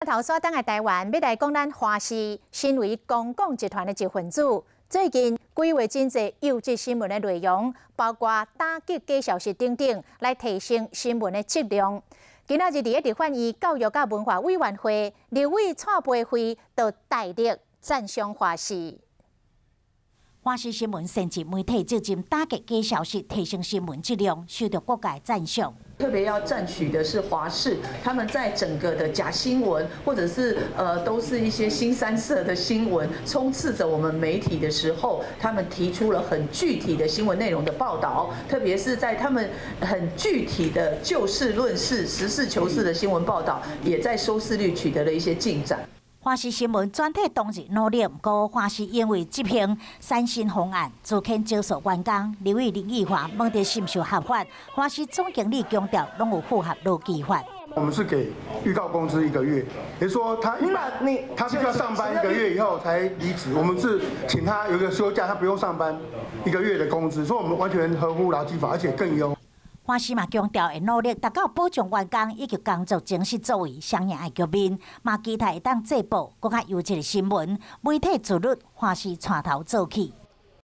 头所等的台湾，要来讲咱华视身为公共集团的一份子，最近规划真侪优质新闻的内容，包括打击假消息等等，来提升新闻的质量。今仔日伫立法院教育甲文化委员会，立委蔡培慧就大力赞赏华视。华视新闻升级媒体就近打击假消息，提升新闻质量，受到各界赞赏。特别要赞许的是华视，他们在整个的假新闻或者是都是一些新三色的新闻充斥着我们媒体的时候，他们提出了很具体的新闻内容的报道，特别是在他们很具体的就事论事、实事求是的新闻报道，也在收视率取得了一些进展。华视新闻全体同日努力，不过华视因为执行三新方案，资遣招数员工，立委林奕华问到是不是合法，华视总经理强调拢有符合劳基法。我们是给预告工资1个月，也就是说他必须要上班1个月以后才离职，我们是请他有一个休假，他不用上班1个月的工资，所以我们完全合乎劳基法，而且更优。华视嘛强调会努力达到保障员工以及工作精神作为双赢的局面，嘛期待会当制播更较优质的新闻，媒体自律，华视带头做起。